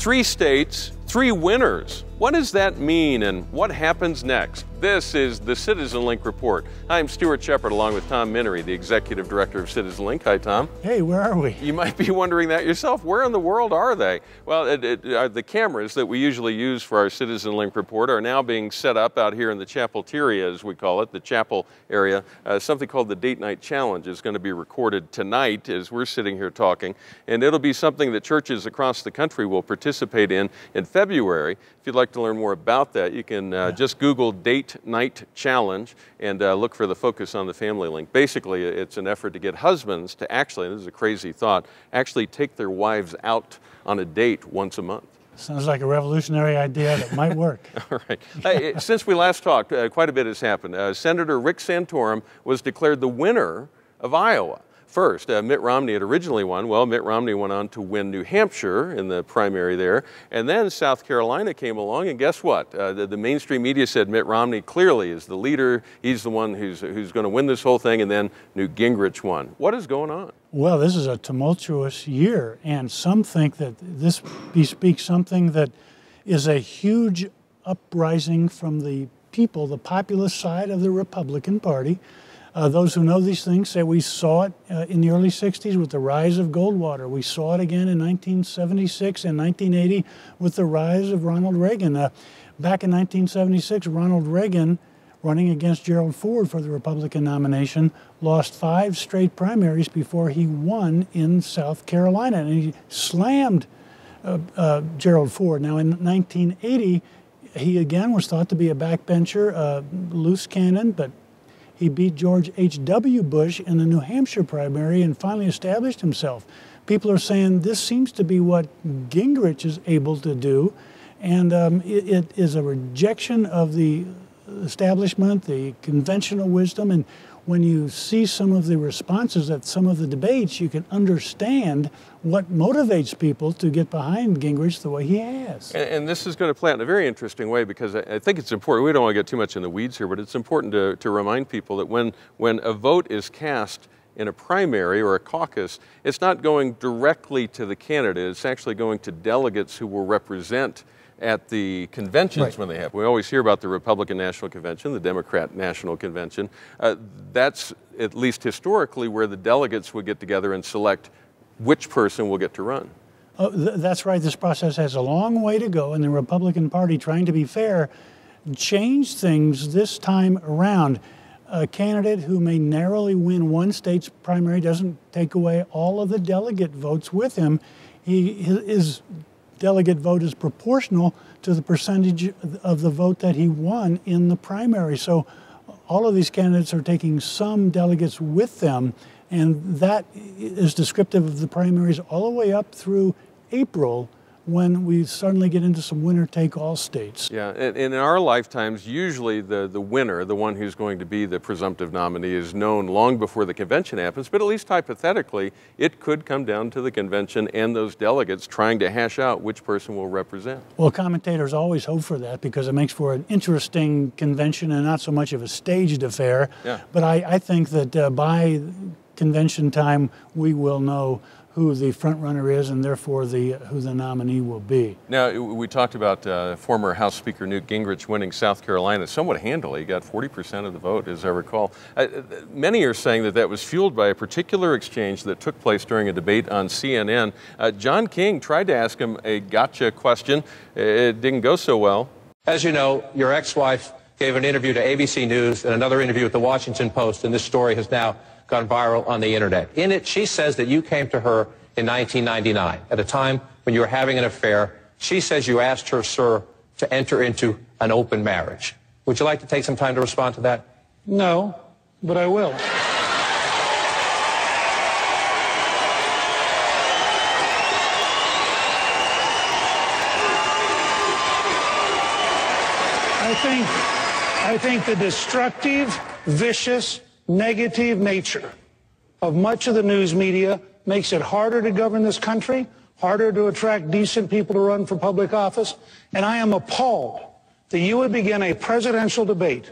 3 states, 3 winners. What does that mean and what happens next? This is the Citizenlink Report. I'm Stuart Shepard along with Tom Minnery, the Executive Director of Citizenlink. Hi, Tom. Hey, where are we? You might be wondering that yourself. Where in the world are they? Well, the cameras that we usually use for our Citizenlink Report are now being set up out here in the chapelteria, as we call it, the chapel area. Something called the Date Night Challenge is going to be recorded tonight as we're sitting here talking, and it'll be something that churches across the country will participate in February. If you'd like to learn more about that, you can just Google Date Night Challenge and look for the Focus on the Family link. Basically, it's an effort to get husbands to actually, and this is a crazy thought, actually take their wives out on a date once a month. Sounds like a revolutionary idea that might work. All right. Hey, since we last talked, quite a bit has happened. Senator Rick Santorum was declared the winner of Iowa. First, Mitt Romney had originally won. Well, Mitt Romney went on to win New Hampshire in the primary there. And then South Carolina came along, and guess what? The mainstream media said Mitt Romney clearly is the leader. He's the one who's going to win this whole thing, and then Newt Gingrich won. What is going on? Well, this is a tumultuous year, and some think that this bespeaks something that is a huge uprising from the people, the populist side of the Republican Party. Those who know these things say we saw it in the early 60s with the rise of Goldwater. We saw it again in 1976 and 1980 with the rise of Ronald Reagan. Back in 1976, Ronald Reagan, running against Gerald Ford for the Republican nomination, lost 5 straight primaries before he won in South Carolina. And he slammed Gerald Ford. Now, in 1980, he again was thought to be a backbencher, loose cannon, but he beat George H.W. Bush in the New Hampshire primary and finally established himself. People are saying this seems to be what Gingrich is able to do, and it is a rejection of the establishment, the conventional wisdom, and when you see some of the responses at some of the debates, you can understand what motivates people to get behind Gingrich the way he has. And this is going to play out in a very interesting way, because I think it's important. We don't want to get too much in the weeds here, but it's important to remind people that when a vote is cast in a primary or a caucus, it's not going directly to the candidate. It's actually going to delegates who will represent at the conventions when they have. We always hear about the Republican National Convention, the Democrat National Convention. That's, at least historically, where the delegates would get together and select which person will get to run. That's right. This process has a long way to go, and the Republican Party, trying to be fair, changed things this time around. A candidate who may narrowly win one state's primary doesn't take away all of the delegate votes with him. His delegate vote is proportional to the percentage of the vote that he won in the primary. So all of these candidates are taking some delegates with them, and that is descriptive of the primaries all the way up through April, when we suddenly get into some winner-take-all states. Yeah, and in our lifetimes, usually the winner, the one who's going to be the presumptive nominee, is known long before the convention happens, but at least hypothetically, it could come down to the convention and those delegates trying to hash out which person will represent. Well, commentators always hope for that because it makes for an interesting convention and not so much of a staged affair. Yeah. But I think that by convention time, we will know who the front runner is and therefore who the nominee will be. Now, we talked about former House Speaker Newt Gingrich winning South Carolina somewhat handily. He got 40% of the vote, as I recall. Many are saying that was fueled by a particular exchange that took place during a debate on CNN. John King tried to ask him a gotcha question. It didn't go so well. As you know, your ex-wife gave an interview to ABC News and another interview with the Washington Post, and this story has now gone viral on the internet. In it, she says that you came to her in 1999, at a time when you were having an affair. She says you asked her, sir, to enter into an open marriage. Would you like to take some time to respond to that? No, but I will. I think the destructive, vicious, negative nature of much of the news media makes it harder to govern this country, harder to attract decent people to run for public office, and I am appalled that you would begin a presidential debate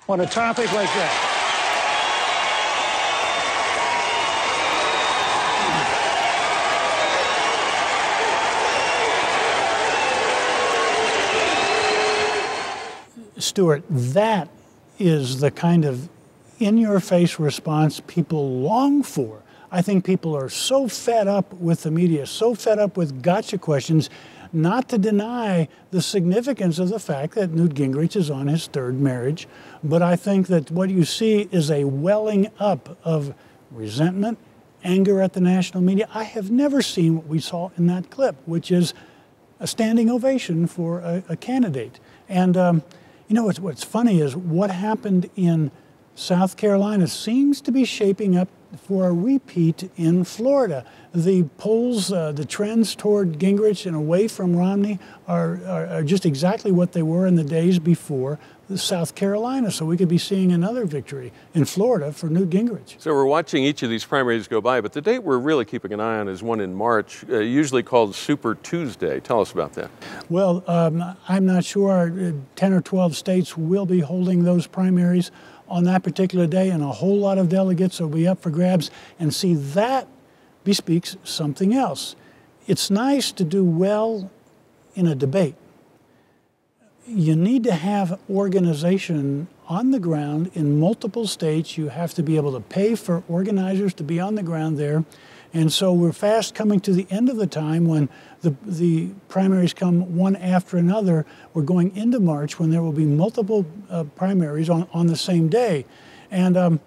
on a topic like that. Stuart, that is the kind of in-your-face response people long for. I think people are so fed up with the media, so fed up with gotcha questions, not to deny the significance of the fact that Newt Gingrich is on his third marriage. But I think that what you see is a welling up of resentment, anger at the national media. I have never seen what we saw in that clip, which is a standing ovation for a candidate. And you know, what's funny is what happened in South Carolina seems to be shaping up for a repeat in Florida. The polls, the trends toward Gingrich and away from Romney are just exactly what they were in the days before South Carolina. So we could be seeing another victory in Florida for Newt Gingrich. So we're watching each of these primaries go by, but the date we're really keeping an eye on is one in March, usually called Super Tuesday. Tell us about that. Well, I'm not sure. 10 or 12 states will be holding those primaries on that particular day, and a whole lot of delegates will be up for grabs. And see, that bespeaks something else. It's nice to do well in a debate. You need to have organization on the ground in multiple states. You have to be able to pay for organizers to be on the ground there. And so we're fast coming to the end of the time when the primaries come one after another. We're going into March when there will be multiple primaries on the same day. And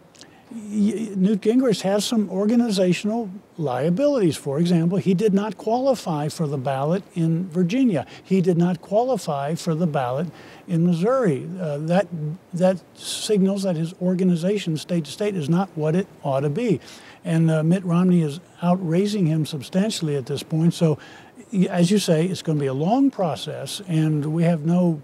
Newt Gingrich has some organizational liabilities. For example, he did not qualify for the ballot in Virginia. He did not qualify for the ballot in Missouri. That signals that his organization, state to state, is not what it ought to be. And Mitt Romney is outraising him substantially at this point. So, as you say, it's going to be a long process, and we have no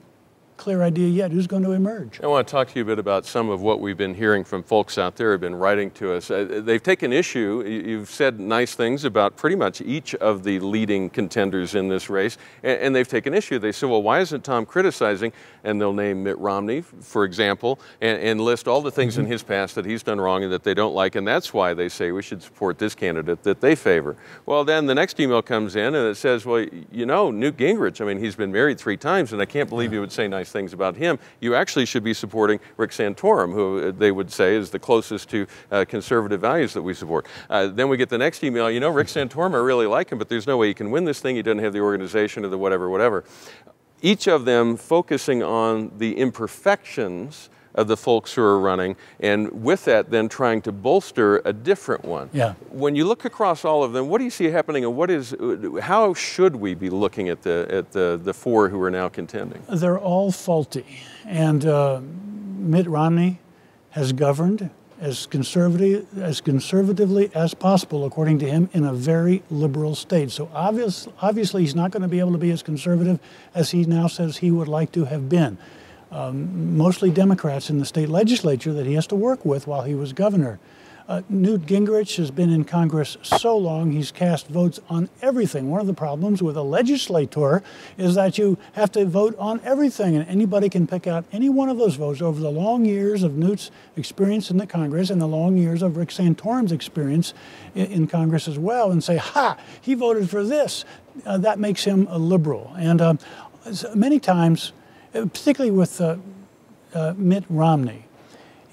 clear idea yet who's going to emerge. I want to talk to you a bit about some of what we've been hearing from folks out there who've been writing to us. They've taken issue. You've said nice things about pretty much each of the leading contenders in this race, and they've taken issue. They say, well, why isn't Tom criticizing? And they'll name Mitt Romney, for example, and list all the things in his past that he's done wrong and that they don't like, and that's why they say we should support this candidate that they favor. Well, then the next email comes in and it says, well, you know, Newt Gingrich, I mean, he's been married 3 times, and I can't believe you would say nice things about him. You actually should be supporting Rick Santorum, who they would say is the closest to conservative values that we support. Then we get the next email, you know, Rick Santorum, I really like him, but there's no way he can win this thing. He doesn't have the organization or the whatever. Each of them focusing on the imperfections of the folks who are running, and with that then trying to bolster a different one. Yeah. When you look across all of them, what do you see happening, and how should we be looking at the 4 who are now contending? They're all faulty, and Mitt Romney has governed as conservatively as possible, according to him, in a very liberal state. So obviously he's not going to be able to be as conservative as he now says he would like to have been. Mostly Democrats in the state legislature that he has to work with while he was governor. Newt Gingrich has been in Congress so long, he's cast votes on everything. One of the problems with a legislator is that you have to vote on everything, and anybody can pick out any one of those votes over the long years of Newt's experience in the Congress and the long years of Rick Santorum's experience in Congress as well, and say, ha, he voted for this. That makes him a liberal. And many times, particularly with Mitt Romney,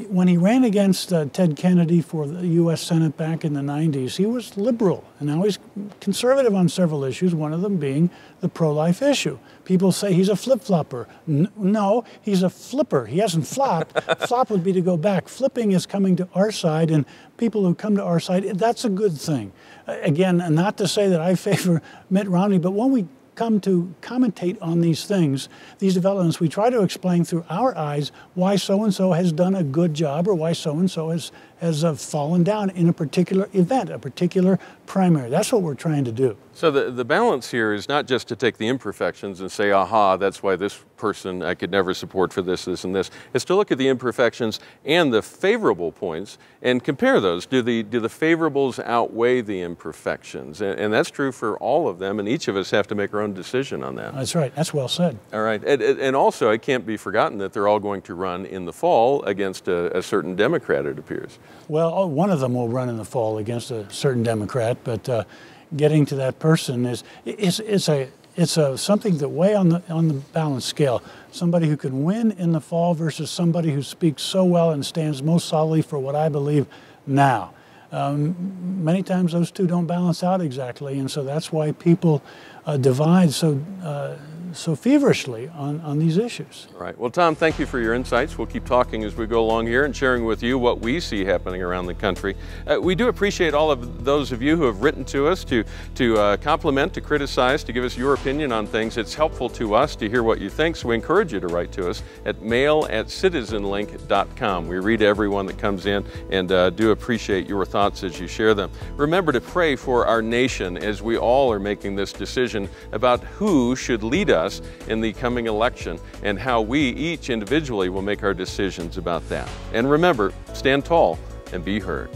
when he ran against Ted Kennedy for the U.S. Senate back in the 90s, he was liberal, and now he's conservative on several issues, one of them being the pro-life issue. People say he's a flip-flopper. No, he's a flipper. He hasn't flopped. Flop would be to go back. Flipping is coming to our side, and people who come to our side, that's a good thing. Again, not to say that I favor Mitt Romney, but when we come to commentate on these things, these developments, we try to explain through our eyes why so-and-so has done a good job or why so-and-so has fallen down in a particular event, a particular primary. That's what we're trying to do. So the balance here is not just to take the imperfections and say, aha, that's why this person I could never support for this, this, and this. It's to look at the imperfections and the favorable points and compare those. Do the favorables outweigh the imperfections? And that's true for all of them, and each of us have to make our own decision on that. That's right. That's well said. All right. And also, it can't be forgotten that they're all going to run in the fall against a certain Democrat, it appears. Well, one of them will run in the fall against a certain Democrat, but getting to that person is it's something that way on the balance scale. Somebody who can win in the fall versus somebody who speaks so well and stands most solidly for what I believe now. Many times those two don't balance out exactly, and so that's why people divide so feverishly on these issues. All right. Well, Tom, thank you for your insights. We'll keep talking as we go along here and sharing with you what we see happening around the country. We do appreciate all of those of you who have written to us to compliment, to criticize, to give us your opinion on things. It's helpful to us to hear what you think, so we encourage you to write to us at mail@citizenlink.com. We read everyone that comes in and do appreciate your thoughts as you share them. Remember to pray for our nation as we all are making this decision about who should lead us in the coming election and how we each individually will make our decisions about that. And remember, stand tall and be heard.